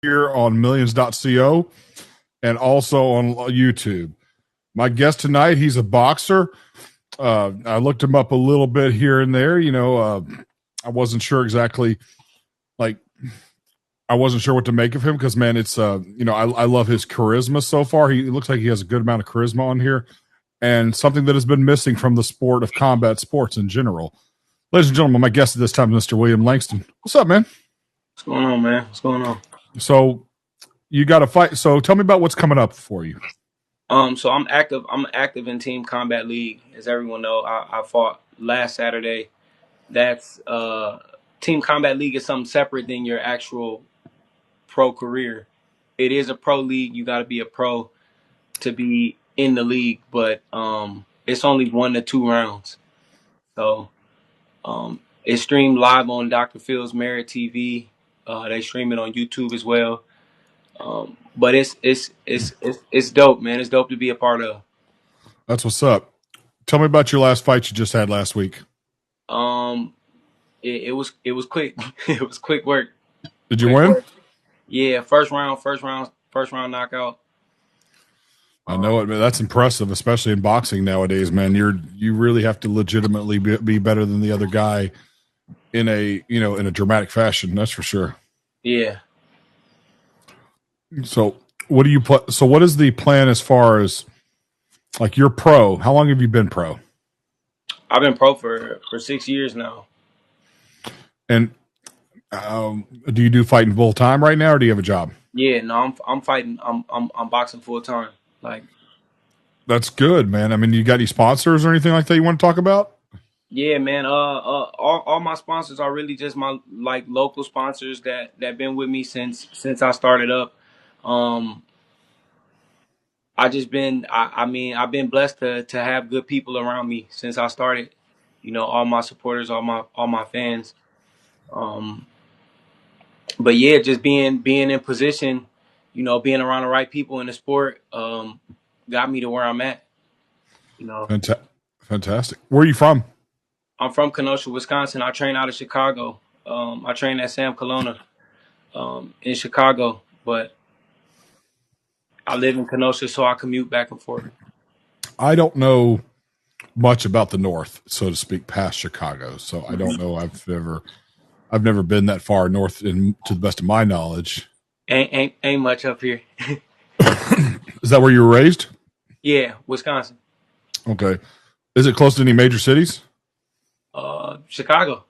here on millions.co and also on YouTube. My guest tonight, he's a boxer. I looked him up a little bit here and there. I wasn't sure exactly, like, I wasn't sure what to make of him because, man, it's, I love his charisma so far. He looks like he has a good amount of charisma on here and something that has been missing from the sport of combat sports in general. Ladies and gentlemen, my guest at this time is Mr. William Langston. What's up, man? What's going on, man? What's going on? So you got to fight. So tell me about what's coming up for you. So I'm active. I'm active in Team Combat League, as everyone know. I fought last Saturday. That's Team Combat League is something separate than your actual pro career. It is a pro league. You got to be a pro to be in the league, but it's only 1 to 2 rounds. So it's streamed live on Dr. Phil's Merit TV. They stream it on YouTube as well. But it's dope, man. It's dope to be a part of. That's what's up. Tell me about your last fight you just had last week. It was quick. It was quick work. Did you win? Work. Yeah, first round knockout. I know it, man. That's impressive, especially in boxing nowadays, man. You really have to legitimately be better than the other guy in a dramatic fashion. That's for sure. Yeah. So what do you put? So what is the plan as far as like you're pro? How long have you been pro? I've been pro for 6 years now. And do you do fighting full time right now, or do you have a job? Yeah, no, I'm fighting. I'm boxing full time. Like, that's good, man. I mean, you got any sponsors or anything like that you want to talk about? Yeah, man. All my sponsors are really just my local sponsors that been with me since I started up. I've been blessed to have good people around me since I started. All my supporters, all my fans. But yeah, just being in position, being around the right people in the sport, got me to where I'm at. Fantastic. Where are you from? I'm from Kenosha, Wisconsin. I train out of Chicago. I train at Sam Kelowna in Chicago, but I live in Kenosha, so I commute back and forth. I don't know much about the North, so to speak, past Chicago. So I don't know. I've never been that far north, to the best of my knowledge. Ain't much up here. Is that where you were raised? Yeah, Wisconsin. Okay. Is it close to any major cities? Chicago.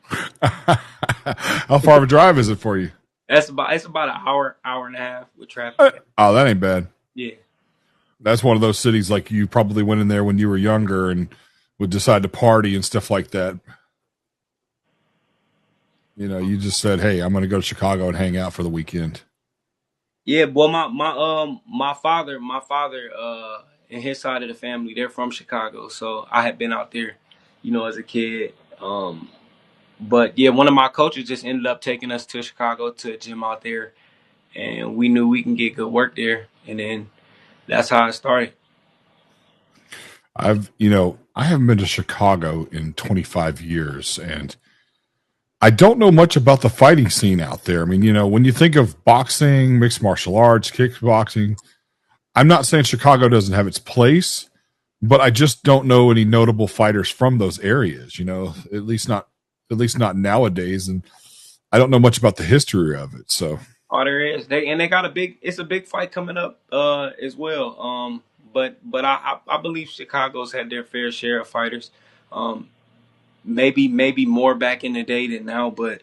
How far of a drive is it for you? It's about an hour and a half with traffic. Oh, that ain't bad. Yeah. That's one of those cities like you probably went in there when you were younger and would decide to party and stuff like that. You just said, "Hey, I'm going to go to Chicago and hang out for the weekend." Yeah, well, my father, and his side of the family, they're from Chicago, so I had been out there, as a kid. But yeah, one of my coaches just ended up taking us to Chicago to a gym out there, and we knew we can get good work there, and then that's how it started. I haven't been to Chicago in 25 years, and I don't know much about the fighting scene out there. I mean, when you think of boxing, mixed martial arts, kickboxing, I'm not saying Chicago doesn't have its place, but I just don't know any notable fighters from those areas, at least not nowadays. And I don't know much about the history of it. So, there is. They got it's a big fight coming up as well. But I believe Chicago's had their fair share of fighters. Maybe more back in the day than now, but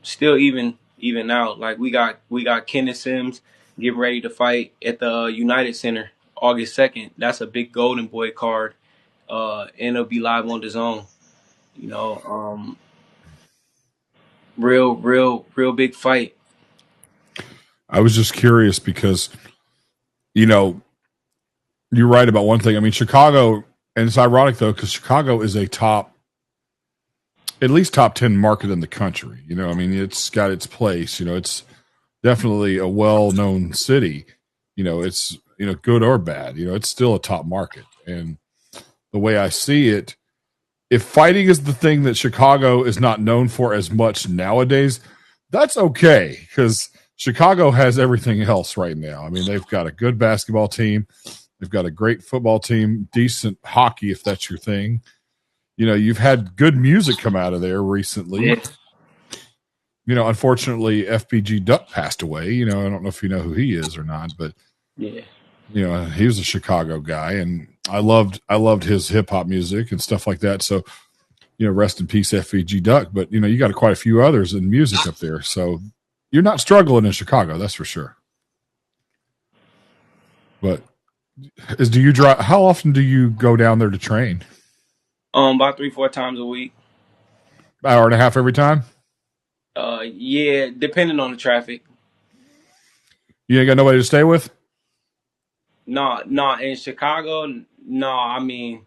still even now, like we got Kenneth Sims getting ready to fight at the United Center August 2nd. That's a big Golden Boy card, and it'll be live on the Zone. Real big fight. I was just curious because, you're right about one thing. I mean, Chicago, and it's ironic though, because Chicago is at least top 10 market in the country. I mean, it's got its place. It's definitely a well-known city. It's, good or bad. It's still a top market. And the way I see it, if fighting is the thing that Chicago is not known for as much nowadays, that's okay because Chicago has everything else right now. I mean, they've got a good basketball team. They've got a great football team, decent hockey, if that's your thing. You know, you've had good music come out of there recently. Yeah. You know, unfortunately, FPG Duck passed away. You know, I don't know if you know who he is or not, but Yeah. you know, he was a Chicago guy, and I loved his hip hop music and stuff like that. So, you know, rest in peace, FPG Duck. But you know, you got quite a few others in music up there, so you're not struggling in Chicago, that's for sure. But do you drive? How often do you go down there to train? About 3-4 times a week. Hour and a half every time. Yeah, depending on the traffic. You ain't got nobody to stay with. No, in Chicago, no. I mean,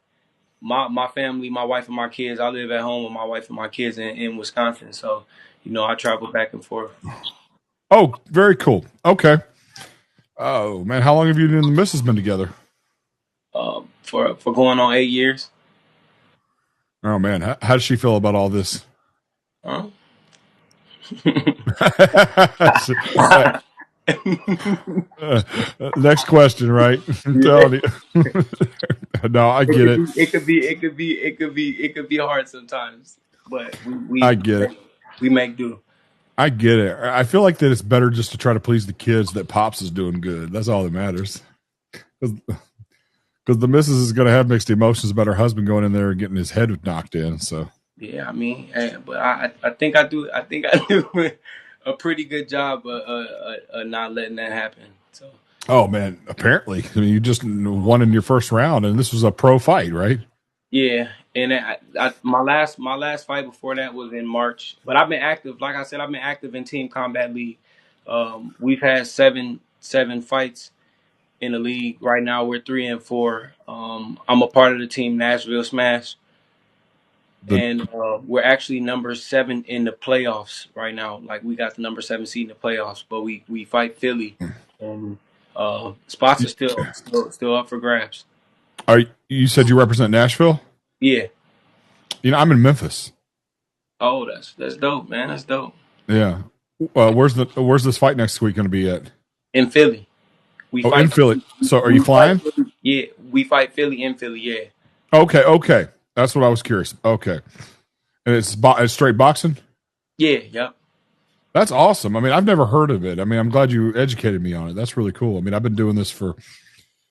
my family, my wife and my kids. I live at home with my wife and my kids in Wisconsin, so I travel back and forth. Oh, very cool. Okay. Oh man, how long have you and the missus been together? For going on 8 years. Oh man, how does she feel about all this? Huh? Next question, right? I'm telling you. No, I get it. It could be hard sometimes, but I get it. we make do. I get it. I feel like that it's better just to try to please the kids that Pops is doing good. That's all that matters. Because the missus is going to have mixed emotions about her husband going in there and getting his head knocked in. So Yeah, I mean, but I think I do. I think I do a pretty good job of not letting that happen. So. oh man, apparently, I mean, you just won in your first round, and this was a pro fight, right? Yeah, and my last fight before that was in March. But I've been active. Like I said, I've been active in Team Combat League. We've had seven fights in the league. Right now, we're 3-4. I'm a part of the team Nashville Smash, and we're actually number 7 in the playoffs right now. Like we got the number 7 seed in the playoffs, but we fight Philly, and spots are still up for grabs. You said you represent Nashville? Yeah. You know, I'm in Memphis. Oh, that's dope, man. That's dope. Yeah. Where's this fight next week going to be at? In Philly. We fight in Philly. So are you flying? Yeah, we fight Philly in Philly, yeah. Okay. That's what I was curious. Okay. And it's straight boxing? Yeah, yep. That's awesome. I mean, I've never heard of it. I mean, I'm glad you educated me on it. That's really cool. I mean, I've been doing this for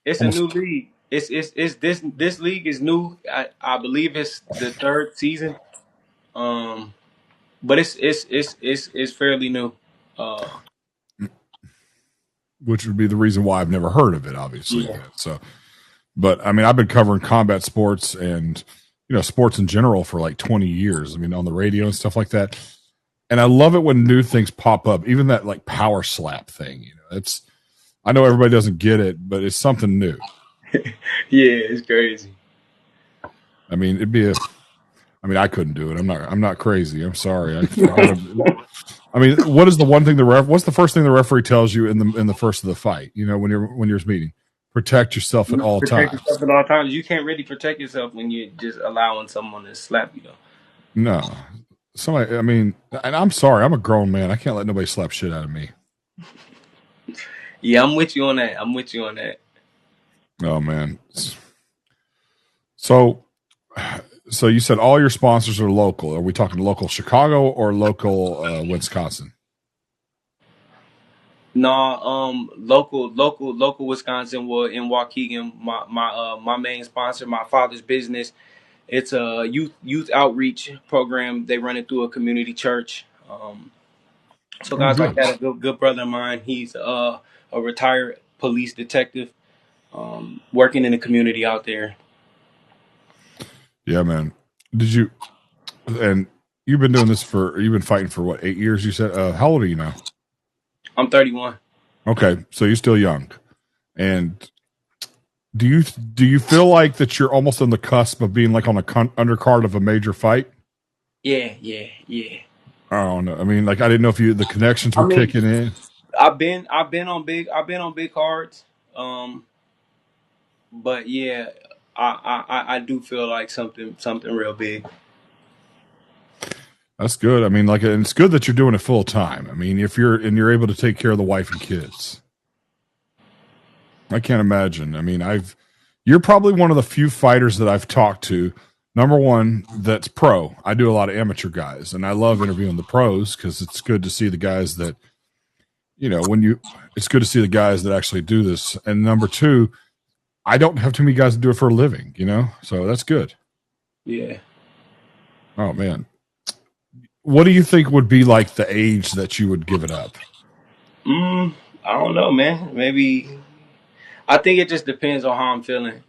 It's a new league. It's this league is new. I believe it's the 3rd season. But it's fairly new. Which would be the reason why I've never heard of it, obviously. Yeah. So, but I mean, I've been covering combat sports and sports in general for like 20 years. I mean, on the radio and stuff like that. And I love it when new things pop up, even that like power slap thing. I know everybody doesn't get it, but it's something new. Yeah, it's crazy. I mean, I couldn't do it. I'm not crazy. I'm sorry. I mean, what is the one thing what's the first thing the referee tells you in the first of the fight? When you're meeting, protect yourself at all times. Protect yourself at all times. You can't really protect yourself when you're just allowing someone to slap you, though. No, somebody. I mean, and I'm sorry. I'm a grown man. I can't let nobody slap shit out of me. Yeah, I'm with you on that. Oh man. So you said all your sponsors are local. Are we talking local Chicago or local Wisconsin? No, local Wisconsin. Well, in Waukegan, my main sponsor, my father's business. It's a youth outreach program. They run it through a community church. So guys like that, a good brother of mine. He's a retired police detective, working in the community out there. Yeah, man. And you've been doing this you've been fighting for what, 8 years? You said. How old are you now? I'm 31. Okay, so you're still young. And do you feel like that you're almost on the cusp of being like on the undercard of a major fight? Yeah. I don't know. I mean, like I didn't know if the connections were kicking in. I've been on big cards. But yeah, I do feel like something real big. That's good. I mean, like, and it's good that you're doing it full time. I mean, if you're able to take care of the wife and kids. I can't imagine. I mean, you're probably one of the few fighters that I've talked to. Number one, that's pro. I do a lot of amateur guys, and I love interviewing the pros because it's good to see the guys that, it's good to see the guys that actually do this. And number two, I don't have too many guys that do it for a living, so that's good. Yeah. Oh man, what do you think would be like the age that you would give it up? I don't know, man. Maybe I think it just depends on how I'm feeling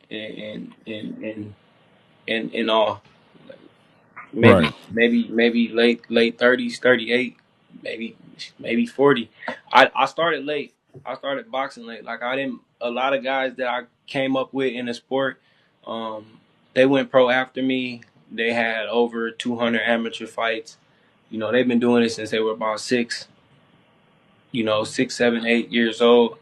and all. Right. Maybe late 30s, 38, maybe 40. I started late. I started boxing late. Like I didn't. A lot of guys that I came up with in the sport, um, they went pro after me. They had over 200 amateur fights. They've been doing it since they were about six. 6, 7, 8 years old.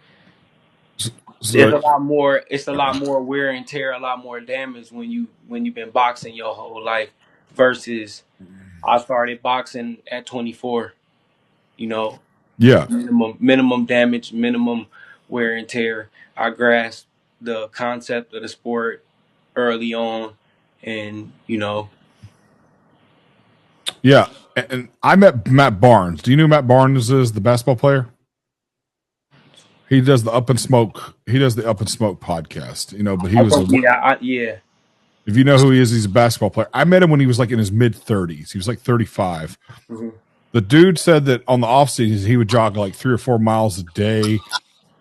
It's So a lot more. It's a lot more wear and tear, a lot more damage when you've been boxing your whole life versus I started boxing at 24. You know, yeah, minimum damage, minimum wear and tear. I grasped the concept of the sport early on, and yeah. And I met Matt Barnes. Do you know who Matt Barnes is, the basketball player? He does the Up and Smoke. He does the Up and Smoke podcast. But he I was think a. yeah. If you know who he is, he's a basketball player. I met him when he was like in his mid 30s. He was like 35. Mm-hmm. The dude said that on the off season he would jog like 3 or 4 miles a day,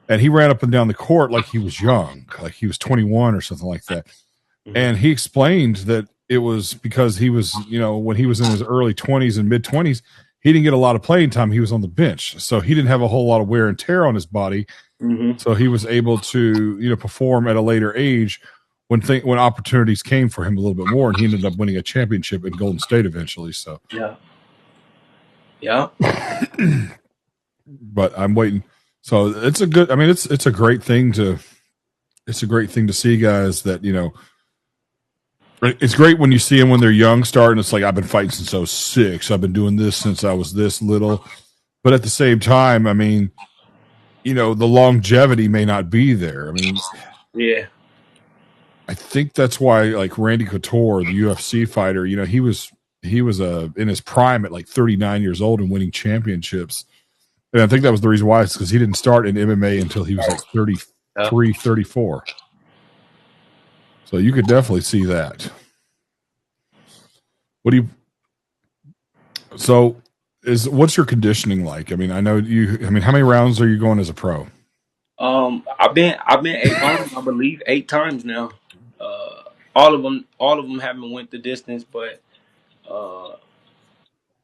and he ran up and down the court like he was young, like he was 21 or something like that. Mm-hmm. And he explained that it was because he was, when he was in his early 20s and mid 20s, he didn't get a lot of playing time. He was on the bench, so he didn't have a whole lot of wear and tear on his body. Mm-hmm. So he was able to, perform at a later age when opportunities came for him a little bit more, and he ended up winning a championship in Golden State eventually. So Yeah. Yeah. but I'm waiting. So it's a good. I mean, it's a great thing to. It's a great thing to see guys that It's great when you see them when they're young, starting. It's like I've been fighting since I was 6. I've been doing this since I was this little. But at the same time, I mean, the longevity may not be there. I mean, Yeah. I think that's why, like Randy Couture, the UFC fighter, he was in his prime at like 39 years old and winning championships. And I think that was the reason why. It's because he didn't start in MMA until he was like 33, 34. So you could definitely see that. What's your conditioning like? I mean, I know how many rounds are you going as a pro? I've been 8 rounds, I believe, 8 times now. All of them haven't went the distance, but uh,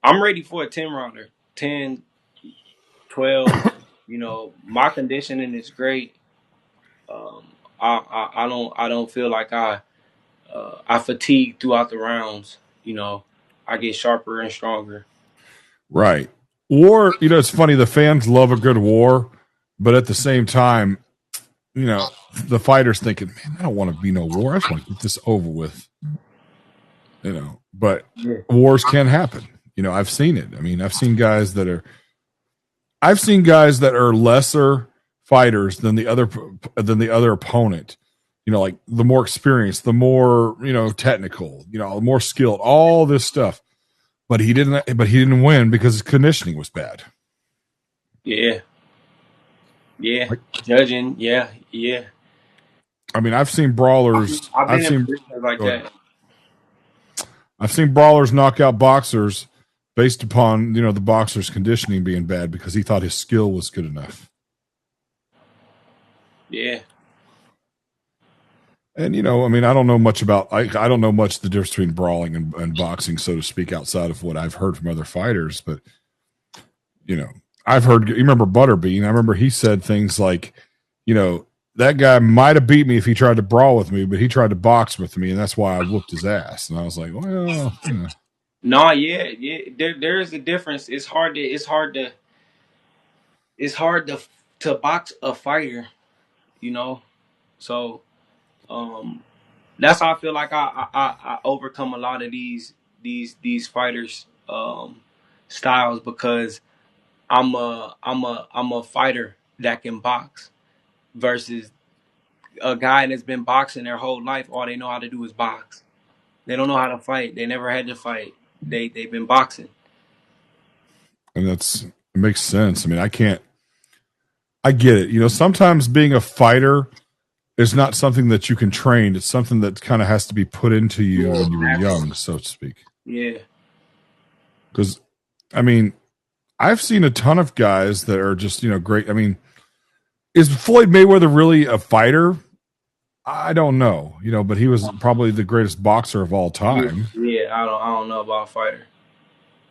I'm ready for a 10 rounder, 10, 12. My conditioning is great. Um, I don't feel like I fatigue throughout the rounds. I get sharper and stronger. Right. War, it's funny. The fans love a good war, but at the same time, the fighters thinking, man, I don't want to be no war. I just want to get this over with. But Yeah. wars can happen. I've seen it. I mean, I've seen guys that are lesser fighters than the other opponent. Like the more experienced, the more technical, the more skilled, all this stuff. But he didn't win because his conditioning was bad. Yeah. Yeah. Like, Judging. Yeah. Yeah. I mean, I've seen brawlers. I've I've been in seen. positions like Go ahead. that. I've seen brawlers knock out boxers based upon the boxer's conditioning being bad because he thought his skill was good enough. Yeah. And I mean, I don't know much about. I don't know much the difference between brawling and boxing, so to speak, outside of what I've heard from other fighters. But I've heard. You remember Butterbean? I remember he said things like, that guy might have beat me if he tried to brawl with me, but he tried to box with me, and that's why I whooped his ass. And I was like, well, No, yeah, yeah. There is a difference. It's hard to box a fighter, you know. So um, that's how I feel like I overcome a lot of these fighters. styles because I'm a fighter that can box versus a guy that's been boxing their whole life. All they know how to do is box. They don't know how to fight. They never had to fight. They've been boxing. And it makes sense. I mean, I get it. You know, sometimes being a fighter is not something that you can train. It's something that kind of has to be put into you when you were young, so to speak. Yeah. Because, I mean, I've seen a ton of guys that are just, you know, great. I mean, is Floyd Mayweather really a fighter? I don't know, you know, but he was probably the greatest boxer of all time. Yeah, I don't know about fighter.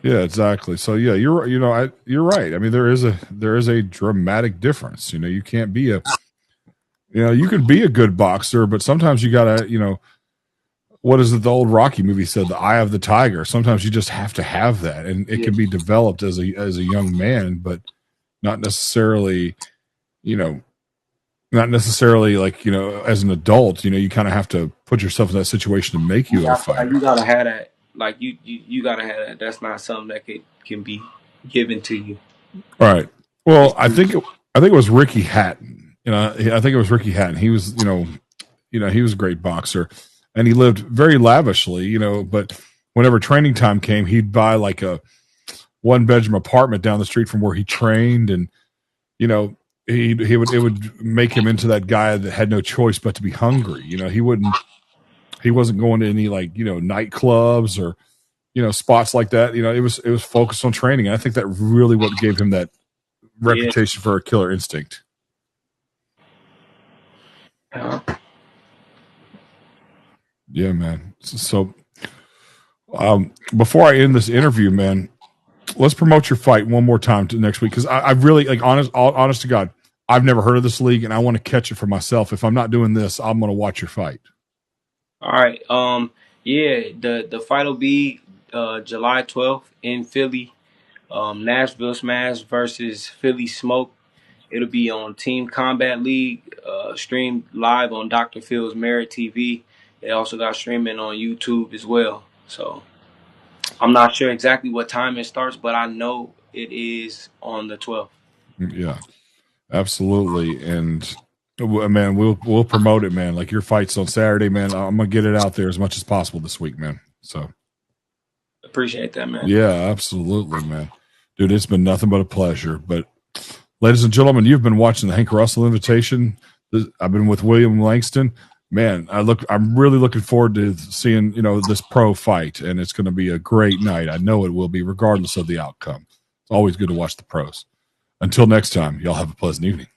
Yeah, exactly. So yeah, you're right. I mean, there is a dramatic difference. You know, you can't be you can be a good boxer, but sometimes you gotta, you know, what is it? The old Rocky movie said, "The eye of the tiger." Sometimes you just have to have that, and it can be developed as a young man, but not necessarily, you know, not necessarily like, you know, as an adult. You know, you kind of have to put yourself in that situation to make you a fighter. You gotta have that. Like you gotta have that. That's not something that can be given to you. All right. Well, I think it was Ricky Hatton. You know, I think it was Ricky Hatton. He was, you know, he was a great boxer, and he lived very lavishly. You know, but whenever training time came, he'd buy like a 1-bedroom apartment down the street from where he trained, and you know, it would make him into that guy that had no choice but to be hungry. You know, he wasn't going to any, like, you know, nightclubs or, you know, spots like that. You know, it was focused on training. And I think that really what gave him that reputation for a killer instinct. Yeah, man. So before I end this interview, man, let's promote your fight one more time to next week, because I really, like, honest to God, I've never heard of this league, and I want to catch it for myself. If I'm not doing this, I'm going to watch your fight. All right. Yeah, the fight will be July 12th in Philly. Nashville Smash versus Philly Smoke. It'll be on Team Combat League, streamed live on Dr. Phil's Merit TV. They also got streaming on YouTube as well. So I'm not sure exactly what time it starts, but I know it is on the 12th. Yeah, absolutely. And man, we'll promote it, man. Like, your fight's on Saturday, man. I'm gonna get it out there as much as possible this week, man. So appreciate that, man. Yeah, absolutely, man. Dude, it's been nothing but a pleasure. But ladies and gentlemen, you've been watching the Hank Russell Invitation. I've been with William Langston. Man, I'm really looking forward to seeing, you know, this pro fight, and it's going to be a great night. I know it will be, regardless of the outcome. It's always good to watch the pros. Until next time, y'all have a pleasant evening.